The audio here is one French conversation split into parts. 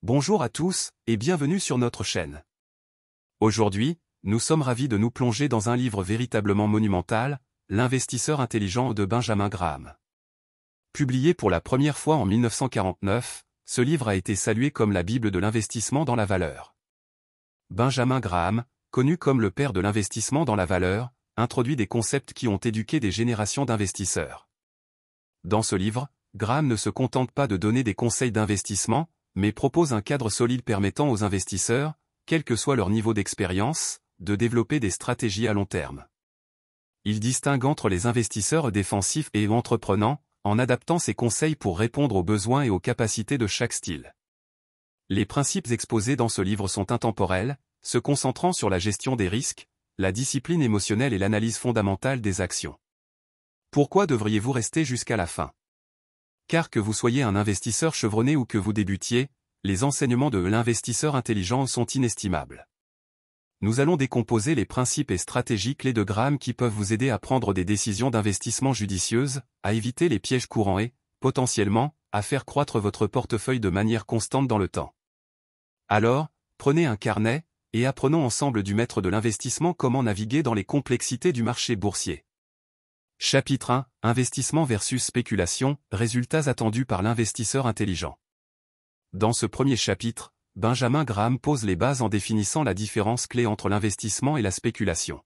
Bonjour à tous, et bienvenue sur notre chaîne. Aujourd'hui, nous sommes ravis de nous plonger dans un livre véritablement monumental, L'investisseur intelligent de Benjamin Graham. Publié pour la première fois en 1949, ce livre a été salué comme la Bible de l'investissement dans la valeur. Benjamin Graham, connu comme le père de l'investissement dans la valeur, introduit des concepts qui ont éduqué des générations d'investisseurs. Dans ce livre, Graham ne se contente pas de donner des conseils d'investissement, mais propose un cadre solide permettant aux investisseurs, quel que soit leur niveau d'expérience, de développer des stratégies à long terme. Il distingue entre les investisseurs défensifs et entreprenants, en adaptant ses conseils pour répondre aux besoins et aux capacités de chaque style. Les principes exposés dans ce livre sont intemporels, se concentrant sur la gestion des risques, la discipline émotionnelle et l'analyse fondamentale des actions. Pourquoi devriez-vous rester jusqu'à la fin? Car que vous soyez un investisseur chevronné ou que vous débutiez, les enseignements de l'investisseur intelligent sont inestimables. Nous allons décomposer les principes et stratégies clés de Graham qui peuvent vous aider à prendre des décisions d'investissement judicieuses, à éviter les pièges courants et, potentiellement, à faire croître votre portefeuille de manière constante dans le temps. Alors, prenez un carnet, et apprenons ensemble du maître de l'investissement comment naviguer dans les complexités du marché boursier. Chapitre 1, Investissement versus spéculation, résultats attendus par l'investisseur intelligent. Dans ce premier chapitre, Benjamin Graham pose les bases en définissant la différence clé entre l'investissement et la spéculation.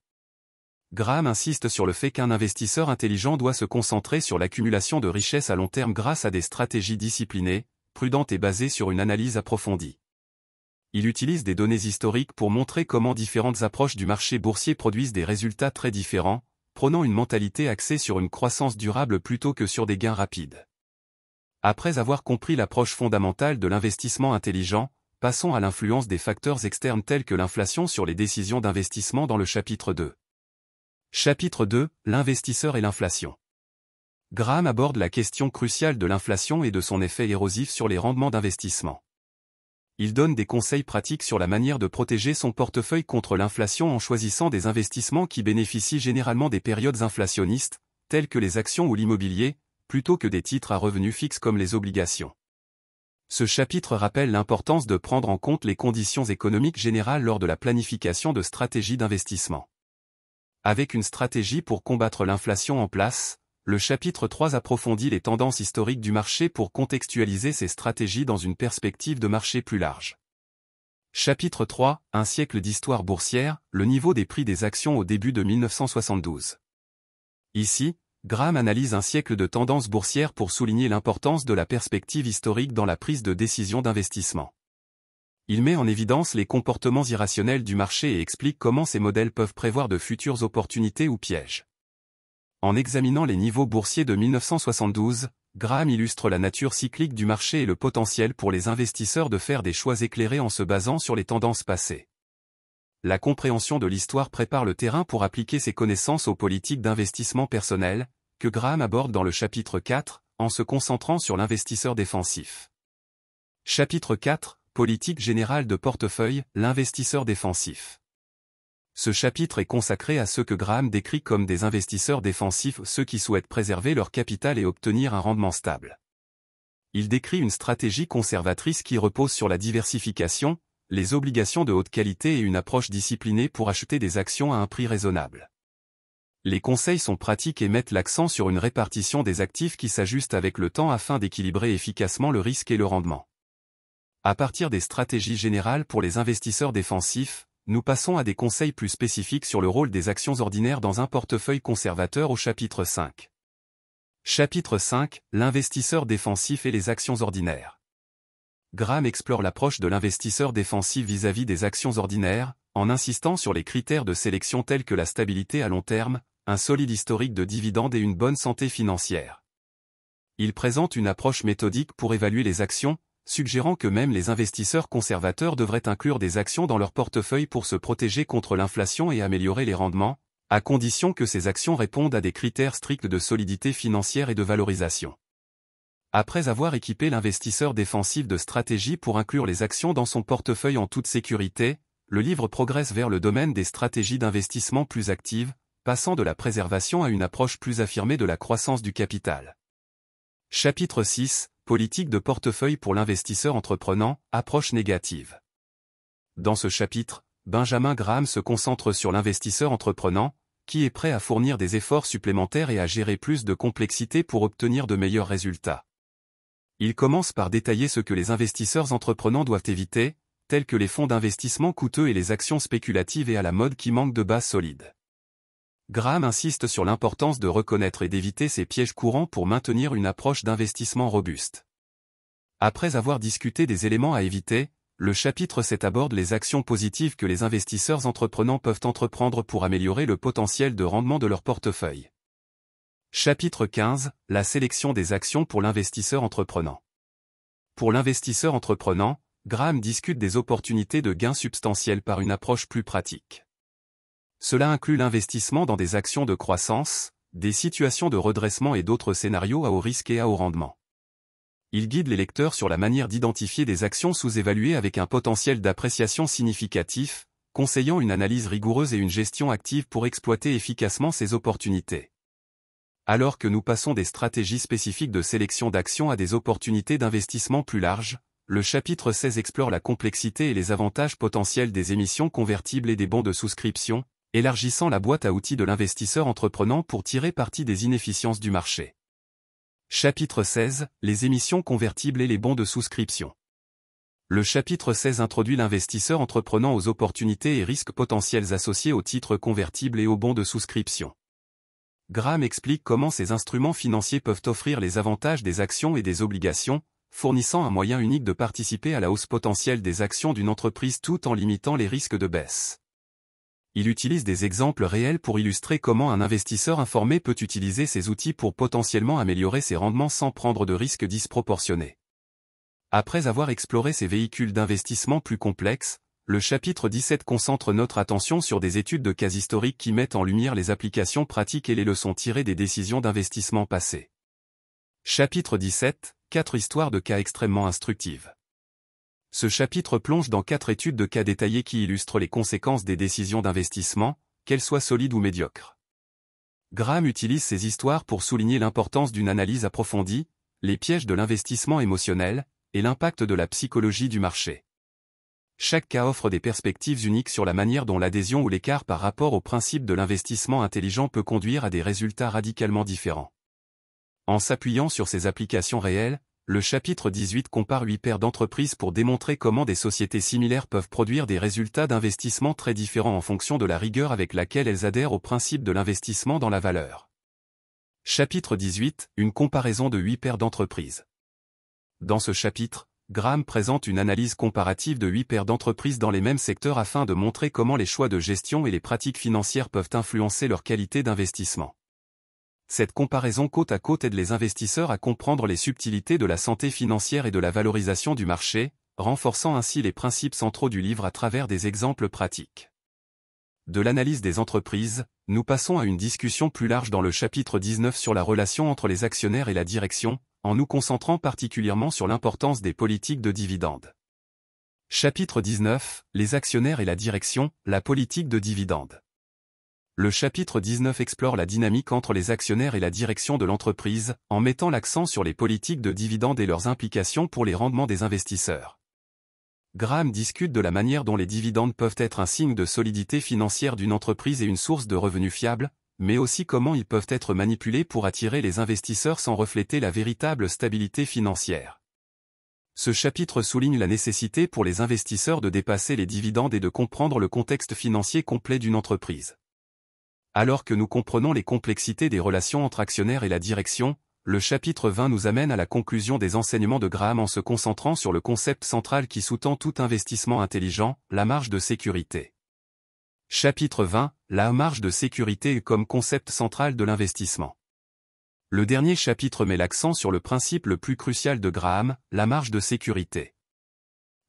Graham insiste sur le fait qu'un investisseur intelligent doit se concentrer sur l'accumulation de richesses à long terme grâce à des stratégies disciplinées, prudentes et basées sur une analyse approfondie. Il utilise des données historiques pour montrer comment différentes approches du marché boursier produisent des résultats très différents, prônant une mentalité axée sur une croissance durable plutôt que sur des gains rapides. Après avoir compris l'approche fondamentale de l'investissement intelligent, passons à l'influence des facteurs externes tels que l'inflation sur les décisions d'investissement dans le chapitre 2. Chapitre 2, L'investisseur et l'inflation. Graham aborde la question cruciale de l'inflation et de son effet érosif sur les rendements d'investissement. Il donne des conseils pratiques sur la manière de protéger son portefeuille contre l'inflation en choisissant des investissements qui bénéficient généralement des périodes inflationnistes, telles que les actions ou l'immobilier, plutôt que des titres à revenus fixes comme les obligations. Ce chapitre rappelle l'importance de prendre en compte les conditions économiques générales lors de la planification de stratégies d'investissement. Avec une stratégie pour combattre l'inflation en place, le chapitre 3 approfondit les tendances historiques du marché pour contextualiser ces stratégies dans une perspective de marché plus large. Chapitre 3, Un siècle d'histoire boursière, le niveau des prix des actions au début de 1972. Ici, Graham analyse un siècle de tendances boursières pour souligner l'importance de la perspective historique dans la prise de décision d'investissement. Il met en évidence les comportements irrationnels du marché et explique comment ces modèles peuvent prévoir de futures opportunités ou pièges. En examinant les niveaux boursiers de 1972, Graham illustre la nature cyclique du marché et le potentiel pour les investisseurs de faire des choix éclairés en se basant sur les tendances passées. La compréhension de l'histoire prépare le terrain pour appliquer ses connaissances aux politiques d'investissement personnel, que Graham aborde dans le chapitre 4, en se concentrant sur l'investisseur défensif. Chapitre 4, Politique générale de portefeuille, l'investisseur défensif. Ce chapitre est consacré à ceux que Graham décrit comme des investisseurs défensifs, ceux qui souhaitent préserver leur capital et obtenir un rendement stable. Il décrit une stratégie conservatrice qui repose sur la diversification, les obligations de haute qualité et une approche disciplinée pour acheter des actions à un prix raisonnable. Les conseils sont pratiques et mettent l'accent sur une répartition des actifs qui s'ajuste avec le temps afin d'équilibrer efficacement le risque et le rendement. À partir des stratégies générales pour les investisseurs défensifs, nous passons à des conseils plus spécifiques sur le rôle des actions ordinaires dans un portefeuille conservateur au chapitre 5. Chapitre 5, L'investisseur défensif et les actions ordinaires. Graham explore l'approche de l'investisseur défensif vis-à-vis des actions ordinaires, en insistant sur les critères de sélection tels que la stabilité à long terme, un solide historique de dividendes et une bonne santé financière. Il présente une approche méthodique pour évaluer les actions, suggérant que même les investisseurs conservateurs devraient inclure des actions dans leur portefeuille pour se protéger contre l'inflation et améliorer les rendements, à condition que ces actions répondent à des critères stricts de solidité financière et de valorisation. Après avoir équipé l'investisseur défensif de stratégies pour inclure les actions dans son portefeuille en toute sécurité, le livre progresse vers le domaine des stratégies d'investissement plus actives, passant de la préservation à une approche plus affirmée de la croissance du capital. Chapitre 6, Politique de portefeuille pour l'investisseur entreprenant, approche négative. Dans ce chapitre, Benjamin Graham se concentre sur l'investisseur entreprenant, qui est prêt à fournir des efforts supplémentaires et à gérer plus de complexité pour obtenir de meilleurs résultats. Il commence par détailler ce que les investisseurs entreprenants doivent éviter, tels que les fonds d'investissement coûteux et les actions spéculatives et à la mode qui manquent de base solide. Graham insiste sur l'importance de reconnaître et d'éviter ces pièges courants pour maintenir une approche d'investissement robuste. Après avoir discuté des éléments à éviter, le chapitre 7 aborde les actions positives que les investisseurs entreprenants peuvent entreprendre pour améliorer le potentiel de rendement de leur portefeuille. Chapitre 15, la sélection des actions pour l'investisseur entreprenant. Pour l'investisseur entreprenant, Graham discute des opportunités de gains substantiels par une approche plus pratique. Cela inclut l'investissement dans des actions de croissance, des situations de redressement et d'autres scénarios à haut risque et à haut rendement. Il guide les lecteurs sur la manière d'identifier des actions sous-évaluées avec un potentiel d'appréciation significatif, conseillant une analyse rigoureuse et une gestion active pour exploiter efficacement ces opportunités. Alors que nous passons des stratégies spécifiques de sélection d'actions à des opportunités d'investissement plus larges, le chapitre 16 explore la complexité et les avantages potentiels des émissions convertibles et des bons de souscription, élargissant la boîte à outils de l'investisseur entreprenant pour tirer parti des inefficiences du marché. Chapitre 16, les émissions convertibles et les bons de souscription. Le chapitre 16 introduit l'investisseur entreprenant aux opportunités et risques potentiels associés aux titres convertibles et aux bons de souscription. Graham explique comment ces instruments financiers peuvent offrir les avantages des actions et des obligations, fournissant un moyen unique de participer à la hausse potentielle des actions d'une entreprise tout en limitant les risques de baisse. Il utilise des exemples réels pour illustrer comment un investisseur informé peut utiliser ces outils pour potentiellement améliorer ses rendements sans prendre de risques disproportionnés. Après avoir exploré ces véhicules d'investissement plus complexes, le chapitre 17 concentre notre attention sur des études de cas historiques qui mettent en lumière les applications pratiques et les leçons tirées des décisions d'investissement passées. Chapitre 17, 4 histoires de cas extrêmement instructives. Ce chapitre plonge dans 4 études de cas détaillées qui illustrent les conséquences des décisions d'investissement, qu'elles soient solides ou médiocres. Graham utilise ces histoires pour souligner l'importance d'une analyse approfondie, les pièges de l'investissement émotionnel, et l'impact de la psychologie du marché. Chaque cas offre des perspectives uniques sur la manière dont l'adhésion ou l'écart par rapport au principe de l'investissement intelligent peut conduire à des résultats radicalement différents. En s'appuyant sur ces applications réelles, le chapitre 18 compare 8 paires d'entreprises pour démontrer comment des sociétés similaires peuvent produire des résultats d'investissement très différents en fonction de la rigueur avec laquelle elles adhèrent au principe de l'investissement dans la valeur. Chapitre 18, une comparaison de 8 paires d'entreprises. Dans ce chapitre, Graham présente une analyse comparative de 8 paires d'entreprises dans les mêmes secteurs afin de montrer comment les choix de gestion et les pratiques financières peuvent influencer leur qualité d'investissement. Cette comparaison côte à côte aide les investisseurs à comprendre les subtilités de la santé financière et de la valorisation du marché, renforçant ainsi les principes centraux du livre à travers des exemples pratiques. De l'analyse des entreprises, nous passons à une discussion plus large dans le chapitre 19 sur la relation entre les actionnaires et la direction, en nous concentrant particulièrement sur l'importance des politiques de dividendes. Chapitre 19, les actionnaires et la direction, la politique de dividendes. Le chapitre 19 explore la dynamique entre les actionnaires et la direction de l'entreprise, en mettant l'accent sur les politiques de dividendes et leurs implications pour les rendements des investisseurs. Graham discute de la manière dont les dividendes peuvent être un signe de solidité financière d'une entreprise et une source de revenus fiable, mais aussi comment ils peuvent être manipulés pour attirer les investisseurs sans refléter la véritable stabilité financière. Ce chapitre souligne la nécessité pour les investisseurs de dépasser les dividendes et de comprendre le contexte financier complet d'une entreprise. Alors que nous comprenons les complexités des relations entre actionnaires et la direction, le chapitre 20 nous amène à la conclusion des enseignements de Graham en se concentrant sur le concept central qui sous-tend tout investissement intelligent, la marge de sécurité. Chapitre 20, la marge de sécurité comme concept central de l'investissement. Le dernier chapitre met l'accent sur le principe le plus crucial de Graham, la marge de sécurité.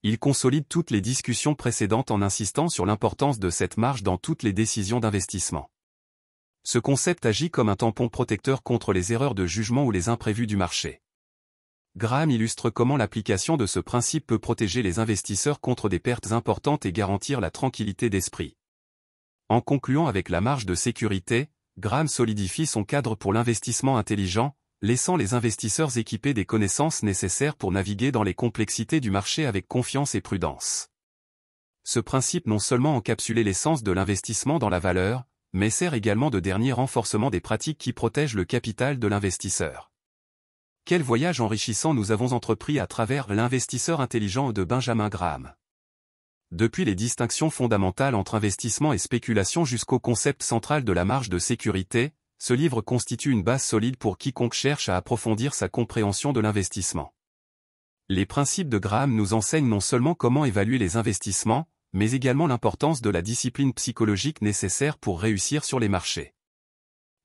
Il consolide toutes les discussions précédentes en insistant sur l'importance de cette marge dans toutes les décisions d'investissement. Ce concept agit comme un tampon protecteur contre les erreurs de jugement ou les imprévus du marché. Graham illustre comment l'application de ce principe peut protéger les investisseurs contre des pertes importantes et garantir la tranquillité d'esprit. En concluant avec la marge de sécurité, Graham solidifie son cadre pour l'investissement intelligent, laissant les investisseurs équipés des connaissances nécessaires pour naviguer dans les complexités du marché avec confiance et prudence. Ce principe non seulement encapsulait l'essence de l'investissement dans la valeur, mais sert également de dernier renforcement des pratiques qui protègent le capital de l'investisseur. Quel voyage enrichissant nous avons entrepris à travers L'investisseur intelligent de Benjamin Graham. Depuis les distinctions fondamentales entre investissement et spéculation jusqu'au concept central de la marge de sécurité, ce livre constitue une base solide pour quiconque cherche à approfondir sa compréhension de l'investissement. Les principes de Graham nous enseignent non seulement comment évaluer les investissements, mais également l'importance de la discipline psychologique nécessaire pour réussir sur les marchés.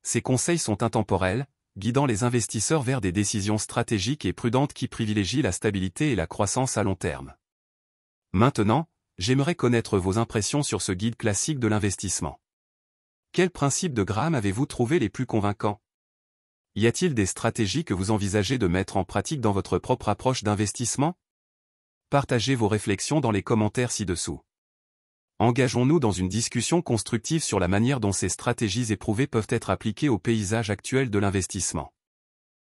Ces conseils sont intemporels, guidant les investisseurs vers des décisions stratégiques et prudentes qui privilégient la stabilité et la croissance à long terme. Maintenant, j'aimerais connaître vos impressions sur ce guide classique de l'investissement. Quels principes de Graham avez-vous trouvé les plus convaincants? Y a-t-il des stratégies que vous envisagez de mettre en pratique dans votre propre approche d'investissement? Partagez vos réflexions dans les commentaires ci-dessous. Engageons-nous dans une discussion constructive sur la manière dont ces stratégies éprouvées peuvent être appliquées au paysage actuel de l'investissement.